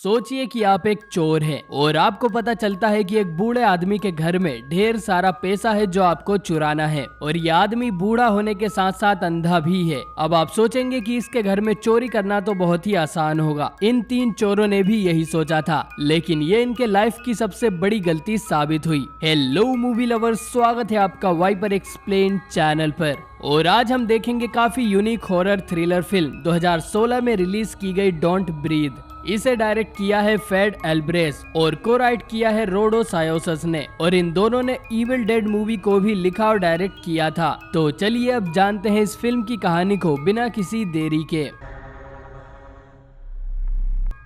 सोचिए कि आप एक चोर हैं और आपको पता चलता है कि एक बूढ़े आदमी के घर में ढेर सारा पैसा है जो आपको चुराना है और ये आदमी बूढ़ा होने के साथ साथ अंधा भी है। अब आप सोचेंगे कि इसके घर में चोरी करना तो बहुत ही आसान होगा। इन 3 चोरों ने भी यही सोचा था, लेकिन ये इनके लाइफ की सबसे बड़ी गलती साबित हुई। हेलो मूवी लवर्स, स्वागत है आपका वाइपर एक्सप्लेन चैनल पर। और आज हम देखेंगे काफी यूनिक हॉरर थ्रिलर फिल्म 2016 में रिलीज की गई डोंट ब्रीथ। इसे डायरेक्ट किया है फेड एल्ब्रेस और को राइट किया है रोडो सायोसस ने, और इन दोनों ने इविल डेड मूवी को भी लिखा और डायरेक्ट किया था। तो चलिए अब जानते हैं इस फिल्म की कहानी को बिना किसी देरी के।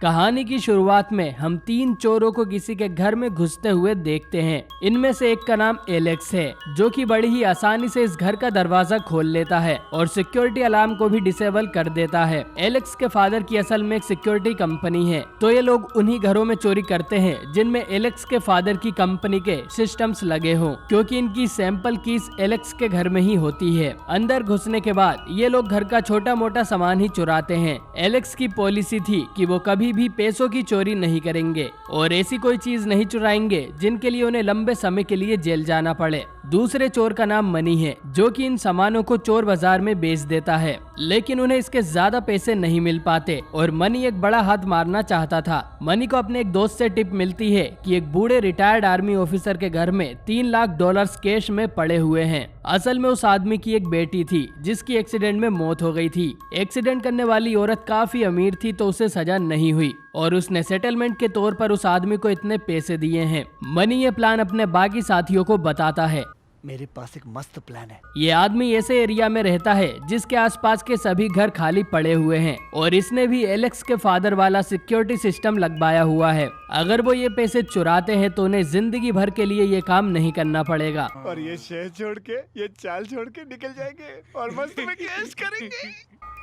कहानी की शुरुआत में हम 3 चोरों को किसी के घर में घुसते हुए देखते हैं। इनमें से एक का नाम एलेक्स है, जो कि बड़ी ही आसानी से इस घर का दरवाजा खोल लेता है और सिक्योरिटी अलार्म को भी डिसेबल कर देता है। एलेक्स के फादर की असल में एक सिक्योरिटी कंपनी है, तो ये लोग उन्हीं घरों में चोरी करते हैं जिनमें एलेक्स के फादर की कंपनी के सिस्टम्स लगे हों, क्योंकि इनकी सैंपल कीज एलेक्स के घर में ही होती है। अंदर घुसने के बाद ये लोग घर का छोटा मोटा सामान ही चुराते हैं। एलेक्स की पॉलिसी थी कि वो कभी भी पैसों की चोरी नहीं करेंगे और ऐसी कोई चीज नहीं चुराएंगे जिनके लिए उन्हें लंबे समय के लिए जेल जाना पड़े। दूसरे चोर का नाम मनी है, जो कि इन सामानों को चोर बाजार में बेच देता है, लेकिन उन्हें इसके ज्यादा पैसे नहीं मिल पाते और मनी एक बड़ा हाथ मारना चाहता था। मनी को अपने एक दोस्त से टिप मिलती है कि एक बूढ़े रिटायर्ड आर्मी ऑफिसर के घर में $3 लाख कैश में पड़े हुए हैं। असल में उस आदमी की एक बेटी थी जिसकी एक्सीडेंट में मौत हो गई थी। एक्सीडेंट करने वाली औरत काफी अमीर थी, तो उसे सजा नहीं हुई और उसने सेटलमेंट के तौर पर उस आदमी को इतने पैसे दिए हैं। मनी ये प्लान अपने बाकी साथियों को बताता है। मेरे पास एक मस्त प्लान है। ये आदमी ऐसे एरिया में रहता है जिसके आसपास के सभी घर खाली पड़े हुए हैं और इसने भी एलेक्स के फादर वाला सिक्योरिटी सिस्टम लगवाया हुआ है। अगर वो ये पैसे चुराते हैं तो उन्हें जिंदगी भर के लिए ये काम नहीं करना पड़ेगा और ये शहर छोड़ के, ये चाल छोड़ के निकल जाएंगे और मस्त में कैश करेंगे।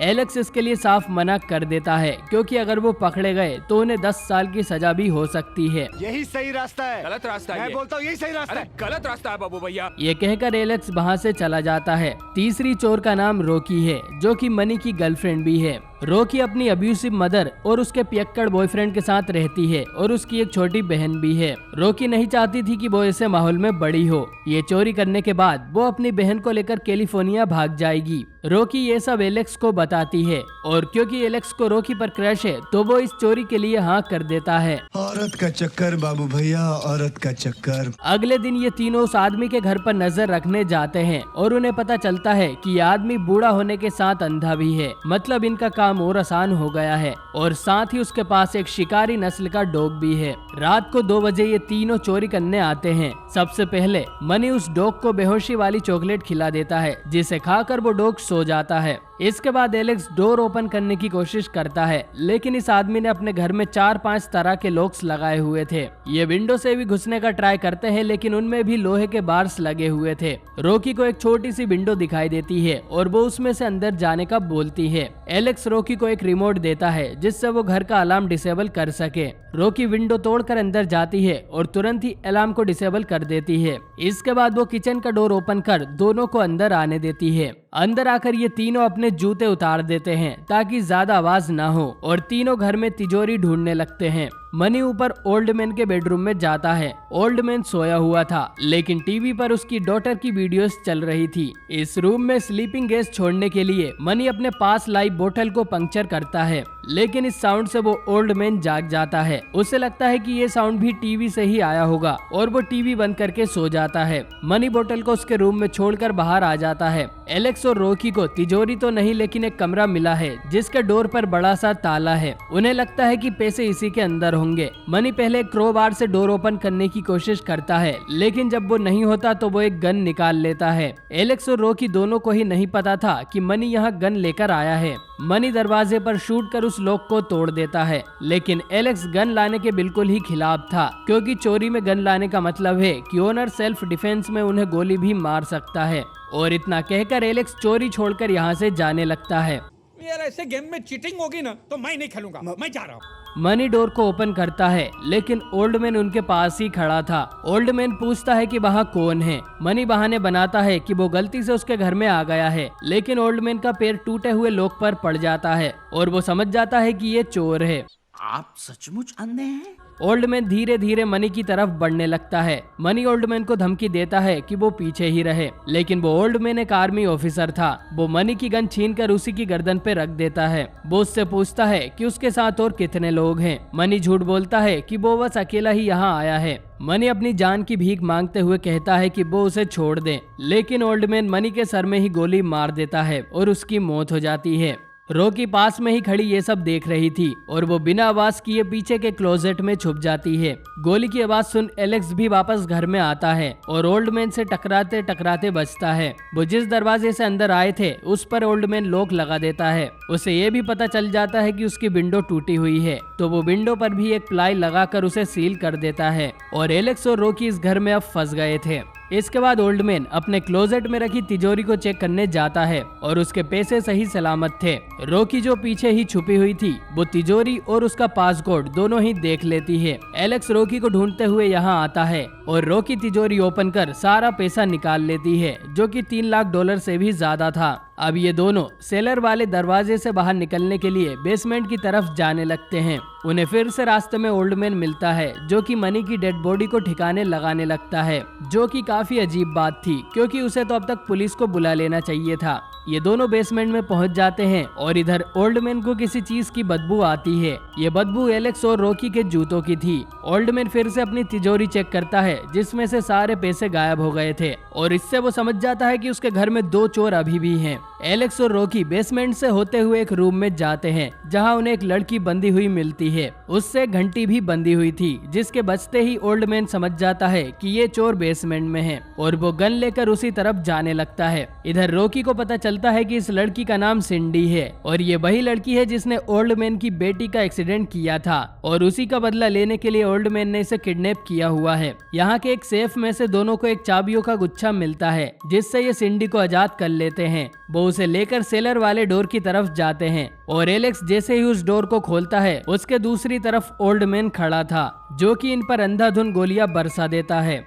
एलेक्स इसके लिए साफ मना कर देता है, क्योंकि अगर वो पकड़े गए तो उन्हें 10 साल की सजा भी हो सकती है। यही सही रास्ता है। गलत रास्ता है। मैं बोलता हूँ यही सही रास्ता है। गलत रास्ता है बाबू भैया। ये कहकर एलेक्स वहाँ से चला जाता है। तीसरी चोर का नाम रॉकी है, जो कि मनी की गर्लफ्रेंड भी है। रॉकी अपनी अब्यूसिव मदर और उसके पियक्कड़ बॉयफ्रेंड के साथ रहती है और उसकी एक छोटी बहन भी है। रॉकी नहीं चाहती थी कि वो ऐसे माहौल में बड़ी हो। ये चोरी करने के बाद वो अपनी बहन को लेकर कैलिफोर्निया भाग जाएगी। रॉकी ये सब एलेक्स को बताती है और क्योंकि एलेक्स को रॉकी पर क्रश है तो वो इस चोरी के लिए हाँ कर देता है। औरत का चक्कर बाबू भैया, औरत का चक्कर। अगले दिन ये तीनों उस आदमी के घर पर नजर रखने जाते हैं और उन्हें पता चलता है कि ये आदमी बूढ़ा होने के साथ अंधा भी है। मतलब इनका काम और आसान हो गया है और साथ ही उसके पास एक शिकारी नस्ल का डॉग भी है। रात को 2 बजे ये तीनों चोरी करने आते हैं। सबसे पहले मनी उस डॉग को बेहोशी वाली चॉकलेट खिला देता है, जिसे खाकर वो डॉग सो जाता है। इसके बाद एलेक्स डोर ओपन करने की कोशिश करता है, लेकिन इस आदमी ने अपने घर में 4-5 तरह के लॉक्स लगाए हुए थे। ये विंडो से भी घुसने का ट्राई करते हैं, लेकिन उनमें भी लोहे के बार्स लगे हुए थे। रॉकी को एक छोटी सी विंडो दिखाई देती है और वो उसमें से अंदर जाने का बोलती है। एलेक्स रॉकी को एक रिमोट देता है जिससे वो घर का अलार्म डिसेबल कर सके। रॉकी विंडो तोड़कर अंदर जाती है और तुरंत ही अलार्म को डिसेबल कर देती है। इसके बाद वो किचन का डोर ओपन कर दोनों को अंदर आने देती है। अंदर आकर ये तीनों अपने जूते उतार देते हैं ताकि ज्यादा आवाज ना हो और तीनों घर में तिजोरी ढूंढने लगते हैं। मनी ऊपर ओल्ड मैन के बेडरूम में जाता है। ओल्ड मैन सोया हुआ था, लेकिन टीवी पर उसकी डॉटर की वीडियोस चल रही थी। इस रूम में स्लीपिंग गैस छोड़ने के लिए मनी अपने पास लाई बोतल को पंक्चर करता है, लेकिन इस साउंड से वो ओल्ड मैन जाग जाता है। उसे लगता है कि ये साउंड भी टीवी से ही आया होगा और वो टीवी बंद करके सो जाता है। मनी बोतल को उसके रूम में छोड़कर बाहर आ जाता है। एलेक्स और रॉकी को तिजोरी तो नहीं, लेकिन एक कमरा मिला है जिसके डोर पर बड़ा सा ताला है। उन्हें लगता है कि पैसे इसी के अंदर होंगे। मनी पहले क्रोबार से डोर ओपन करने की कोशिश करता है, लेकिन जब वो नहीं होता तो वो एक गन निकाल लेता है। एलेक्स और रॉकी दोनों को ही नहीं पता था कि मनी यहाँ गन लेकर आया है। मनी दरवाजे पर शूट कर उस लॉक को तोड़ देता है, लेकिन एलेक्स गन लाने के बिल्कुल ही खिलाफ था, क्योंकि चोरी में गन लाने का मतलब है कि ओनर सेल्फ डिफेंस में उन्हें गोली भी मार सकता है। और इतना कहकर एलेक्स चोरी छोड़कर यहाँ से जाने लगता है। यार ऐसे गेम में चीटिंग होगी ना तो मैं नहीं खेलूंगा, मैं जा रहा हूँ। मनी डोर को ओपन करता है, लेकिन ओल्ड मैन उनके पास ही खड़ा था। ओल्ड मैन पूछता है कि वहाँ कौन है। मनी बहाने बनाता है कि वो गलती से उसके घर में आ गया है, लेकिन ओल्ड मैन का पैर टूटे हुए लॉक पर पड़ जाता है और वो समझ जाता है कि ये चोर है। आप सचमुच अंधे हैं? ओल्ड मैन धीरे धीरे मनी की तरफ बढ़ने लगता है। मनी ओल्ड मैन को धमकी देता है कि वो पीछे ही रहे, लेकिन वो ओल्ड मैन एक आर्मी ऑफिसर था। वो मनी की गन छीनकर उसी की गर्दन पे रख देता है। वो उससे पूछता है कि उसके साथ और कितने लोग हैं। मनी झूठ बोलता है कि वो बस अकेला ही यहाँ आया है। मनी अपनी जान की भीख मांगते हुए कहता है कि वो उसे छोड़ दे, लेकिन ओल्ड मैन मनी के सर में ही गोली मार देता है और उसकी मौत हो जाती है। रॉकी पास में ही खड़ी ये सब देख रही थी और वो बिना आवाज किए पीछे के क्लोजेट में छुप जाती है। गोली की आवाज सुन एलेक्स भी वापस घर में आता है और ओल्ड मैन से टकराते टकराते बचता है। वो जिस दरवाजे से अंदर आए थे उस पर ओल्ड मैन लॉक लगा देता है। उसे ये भी पता चल जाता है कि उसकी विंडो टूटी हुई है, तो वो विंडो पर भी एक प्लाई लगाकर उसे सील कर देता है और एलेक्स और रॉकी इस घर में अब फंस गए थे। इसके बाद ओल्ड मैन अपने क्लोजेट में रखी तिजोरी को चेक करने जाता है और उसके पैसे सही सलामत थे। रॉकी जो पीछे ही छुपी हुई थी वो तिजोरी और उसका पासकोड दोनों ही देख लेती है। एलेक्स रॉकी को ढूंढते हुए यहाँ आता है और रॉकी तिजोरी ओपन कर सारा पैसा निकाल लेती है, जो कि $3 लाख से भी ज्यादा था। अब ये दोनों सेलर वाले दरवाजे से बाहर निकलने के लिए बेसमेंट की तरफ जाने लगते हैं। उन्हें फिर से रास्ते में ओल्ड मैन मिलता है, जो कि मनी की डेड बॉडी को ठिकाने लगाने लगता है, जो कि काफी अजीब बात थी क्योंकि उसे तो अब तक पुलिस को बुला लेना चाहिए था। ये दोनों बेसमेंट में पहुंच जाते हैं और इधर ओल्ड मैन को किसी चीज की बदबू आती है। ये बदबू एलेक्स और रॉकी के जूतों की थी। ओल्ड मैन फिर से अपनी तिजोरी चेक करता है जिसमें से सारे पैसे गायब हो गए थे और इससे वो समझ जाता है कि उसके घर में 2 चोर अभी भी हैं। एलेक्स और रॉकी बेसमेंट से होते हुए एक रूम में जाते हैं जहां उन्हें एक लड़की बंधी हुई मिलती है। उससे घंटी भी बंधी हुई थी, जिसके बजते ही ओल्ड मैन समझ जाता है कि ये चोर बेसमेंट में है और वो गन लेकर उसी तरफ जाने लगता है। इधर रॉकी को पता चलता है कि इस लड़की का नाम सिंडी है और ये वही लड़की है जिसने ओल्ड मैन की बेटी का एक्सीडेंट किया था और उसी का बदला लेने के लिए ओल्ड मैन ने इसे किडनैप किया हुआ है। यहाँ के एक सेफ में से दोनों को एक चाबियों का गुच्छा मिलता है जिससे ये सिंडी को आजाद कर लेते हैं। वो उसे लेकर सेलर वाले डोर की तरफ जाते हैं और एलेक्स जैसे ही उस डोर को खोलता है उसके दूसरी तरफ ओल्ड मैन खड़ा था, जो कि इन पर अंधाधुंध गोलियां बरसा देता है।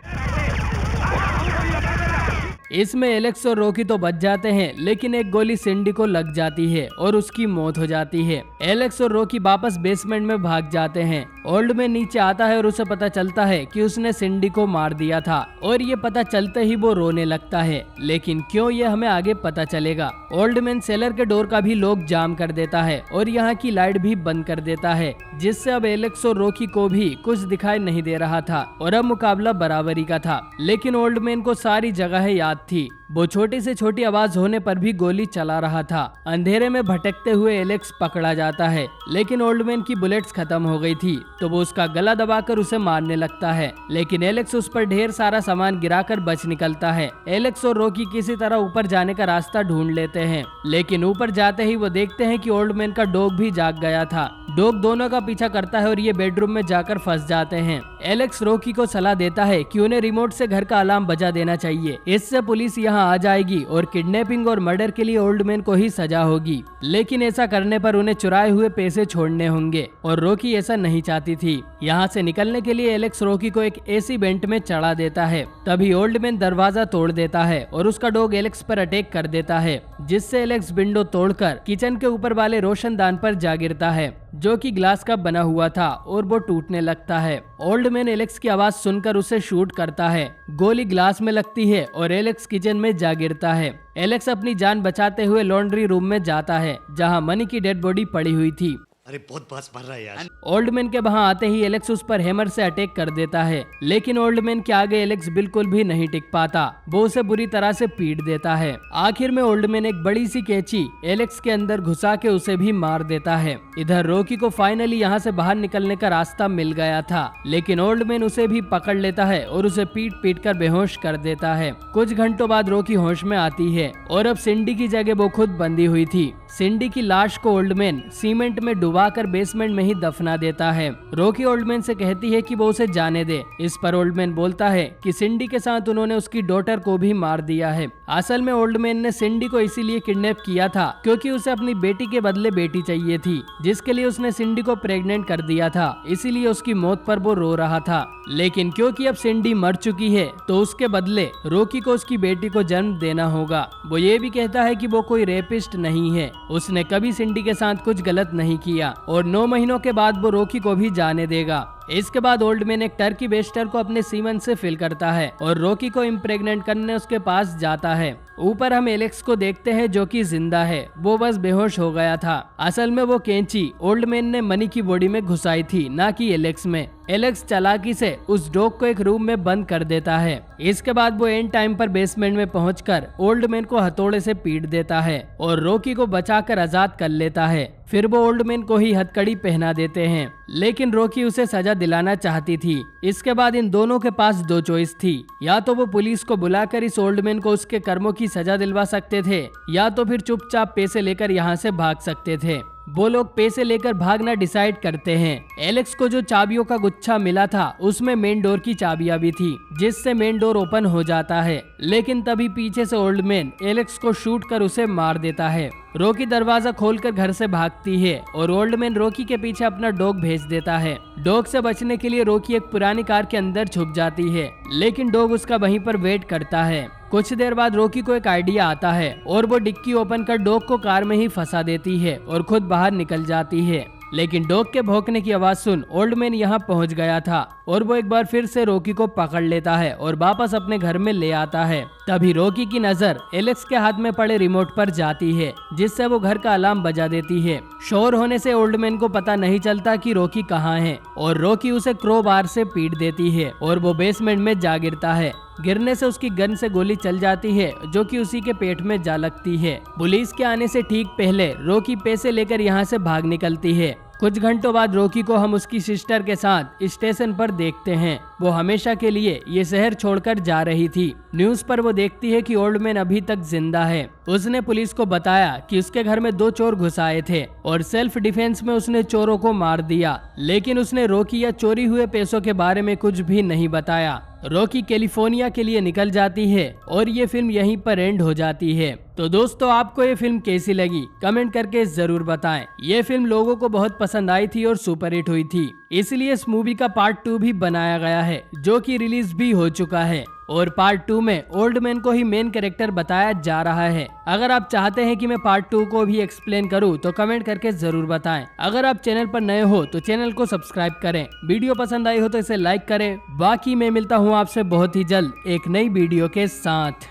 इसमें एलेक्स और रॉकी तो बच जाते हैं, लेकिन एक गोली सिंडी को लग जाती है और उसकी मौत हो जाती है। एलेक्स और रॉकी वापस बेसमेंट में भाग जाते हैं। ओल्ड मैन नीचे आता है और उसे पता चलता है कि उसने सिंडी को मार दिया था और ये पता चलते ही वो रोने लगता है, लेकिन क्यों ये हमें आगे पता चलेगा। ओल्ड मैन सेलर के डोर का भी लॉक जाम कर देता है और यहाँ की लाइट भी बंद कर देता है, जिससे अब एलेक्स और रॉकी को भी कुछ दिखाई नहीं दे रहा था और अब मुकाबला बराबरी का था। लेकिन ओल्ड मैन को सारी जगह याद थी। वो छोटी से छोटी आवाज होने पर भी गोली चला रहा था। अंधेरे में भटकते हुए एलेक्स पकड़ा जाता है, लेकिन ओल्ड मैन की बुलेट्स खत्म हो गई थी, तो वो उसका गला दबाकर उसे मारने लगता है, लेकिन एलेक्स उस पर ढेर सारा सामान गिराकर बच निकलता है। एलेक्स और रॉकी किसी तरह ऊपर जाने का रास्ता ढूंढ लेते हैं, लेकिन ऊपर जाते ही वो देखते हैं कि ओल्ड मैन का डॉग भी जाग गया था। डॉग दोनों का पीछा करता है और ये बेडरूम में जाकर फंस जाते हैं। एलेक्स रॉकी को सलाह देता है कि उन्हें रिमोट से घर का अलार्म बजा देना चाहिए, इससे पुलिस यहाँ आ जाएगी और किडनैपिंग और मर्डर के लिए ओल्ड मैन को ही सजा होगी। लेकिन ऐसा करने पर उन्हें चुराए हुए पैसे छोड़ने होंगे और रॉकी ऐसा नहीं चाहती थी। यहाँ से निकलने के लिए एलेक्स रॉकी को एक एसी वेंट में चढ़ा देता है। तभी ओल्ड मैन दरवाजा तोड़ देता है और उसका डॉग एलेक्स पर अटैक कर देता है, जिससे एलेक्स विंडो तोड़कर किचन के ऊपर वाले रोशनदान पर जा गिरता है, जो कि ग्लास का बना हुआ था और वो टूटने लगता है। ओल्ड मैन एलेक्स की आवाज सुनकर उसे शूट करता है। गोली ग्लास में लगती है और एलेक्स किचन में जा गिरता है। एलेक्स अपनी जान बचाते हुए लॉन्ड्री रूम में जाता है जहां मनी की डेड बॉडी पड़ी हुई थी। अरे बहुत बस भर रहा है यार। ओल्ड मैन के वहां आते ही एलेक्स उस पर हैमर से अटैक कर देता है, लेकिन ओल्ड मैन के आगे एलेक्स बिल्कुल भी नहीं टिक पाता। वो उसे बुरी तरह से पीट देता है। आखिर में ओल्ड मैन एक बड़ी सी कैंची एलेक्स के अंदर घुसा के उसे भी मार देता है। इधर रॉकी को फाइनली यहाँ से बाहर निकलने का रास्ता मिल गया था, लेकिन ओल्ड मैन उसे भी पकड़ लेता है और उसे पीट पीट कर बेहोश कर देता है। कुछ घंटों बाद रॉकी होश में आती है और अब सिंडी की जगह वो खुद बंधी हुई थी। सिंडी की लाश को ओल्ड मैन सीमेंट में डुबाकर बेसमेंट में ही दफना देता है। रॉकी ओल्ड मैन से कहती है कि वो उसे जाने दे। इस पर ओल्ड मैन बोलता है कि सिंडी के साथ उन्होंने उसकी डॉटर को भी मार दिया है। असल में ओल्ड मैन ने सिंडी को इसीलिए किडनैप किया था क्योंकि उसे अपनी बेटी के बदले बेटी चाहिए थी, जिसके लिए उसने सिंडी को प्रेग्नेंट कर दिया था। इसीलिए उसकी मौत पर वो रो रहा था। लेकिन क्योंकि अब सिंडी मर चुकी है तो उसके बदले रॉकी को उसकी बेटी को जन्म देना होगा। वो ये भी कहता है कि वो कोई रेपिस्ट नहीं है, उसने कभी सिंडी के साथ कुछ गलत नहीं किया और 9 महीनों के बाद वो रॉकी को भी जाने देगा। इसके बाद ओल्ड मैन एक टर्की बेस्टर को अपने सीमन से फिल करता है और रॉकी को इम्प्रेग्नेंट करने उसके पास जाता है। ऊपर हम एलेक्स को देखते हैं जो कि जिंदा है, वो बस बेहोश हो गया था। असल में वो कैंची ओल्ड मैन ने मनी की बॉडी में घुसाई थी, ना कि एलेक्स में। एलेक्स चालाकी से उस डॉग को एक रूम में बंद कर देता है। इसके बाद वो एंड टाइम पर बेसमेंट में पहुंचकर ओल्ड मैन को हथौड़े से पीट देता है और रॉकी को बचाकर आजाद कर लेता है। फिर वो ओल्ड मैन को ही हथकड़ी पहना देते हैं, लेकिन रॉकी उसे सजा दिलाना चाहती थी। इसके बाद इन दोनों के पास 2 चॉइस थी, या तो वो पुलिस को बुलाकर इस ओल्ड मैन को उसके कर्मों की सजा दिलवा सकते थे, या तो फिर चुपचाप पैसे लेकर यहाँ से भाग सकते थे। वो लोग पैसे लेकर भागना डिसाइड करते हैं। एलेक्स को जो चाबियों का गुच्छा मिला था उसमें मेन डोर की चाबियां भी थी, जिससे मेन डोर ओपन हो जाता है। लेकिन तभी पीछे से ओल्ड मैन एलेक्स को शूट कर उसे मार देता है। रॉकी दरवाजा खोलकर घर से भागती है और ओल्ड मैन रॉकी के पीछे अपना डॉग भेज देता है। डॉग से बचने के लिए रॉकी एक पुरानी कार के अंदर छुप जाती है, लेकिन डॉग उसका वहीं पर वेट करता है। कुछ देर बाद रॉकी को एक आइडिया आता है और वो डिक्की ओपन कर डॉग को कार में ही फंसा देती है और खुद बाहर निकल जाती है। लेकिन डॉग के भौंकने की आवाज सुन ओल्ड मैन यहाँ पहुँच गया था और वो एक बार फिर से रॉकी को पकड़ लेता है और वापस अपने घर में ले आता है। तभी रॉकी की नजर एलेक्स के हाथ में पड़े रिमोट पर जाती है, जिससे वो घर का अलार्म बजा देती है। शोर होने से ओल्ड मैन को पता नहीं चलता कि रॉकी कहाँ है और रॉकी उसे क्रोबार से पीट देती है और वो बेसमेंट में जा गिरता है। गिरने से उसकी गन से गोली चल जाती है, जो कि उसी के पेट में जा लगती है। पुलिस के आने से ठीक पहले रॉकी पैसे लेकर यहाँ से भाग निकलती है। कुछ घंटों बाद रॉकी को हम उसकी सिस्टर के साथ स्टेशन पर देखते हैं। वो हमेशा के लिए ये शहर छोड़कर जा रही थी। न्यूज़ पर वो देखती है कि ओल्ड मैन अभी तक जिंदा है। उसने पुलिस को बताया कि उसके घर में 2 चोर घुस आए थे और सेल्फ डिफेंस में उसने चोरों को मार दिया, लेकिन उसने रॉकी या चोरी हुए पैसों के बारे में कुछ भी नहीं बताया। रॉकी कैलिफोर्निया के लिए निकल जाती है और ये फिल्म यहीं पर एंड हो जाती है। तो दोस्तों, आपको ये फिल्म कैसी लगी कमेंट करके जरूर बताएं। ये फिल्म लोगों को बहुत पसंद आई थी और सुपरहिट हुई थी, इसलिए इस मूवी का पार्ट 2 भी बनाया गया है, जो कि रिलीज भी हो चुका है। और पार्ट 2 में ओल्ड मैन को ही मेन कैरेक्टर बताया जा रहा है। अगर आप चाहते हैं कि मैं पार्ट 2 को भी एक्सप्लेन करूं तो कमेंट करके जरूर बताएं। अगर आप चैनल पर नए हो तो चैनल को सब्सक्राइब करें। वीडियो पसंद आई हो तो इसे लाइक करें। बाकी मैं मिलता हूं आपसे बहुत ही जल्द एक नई वीडियो के साथ।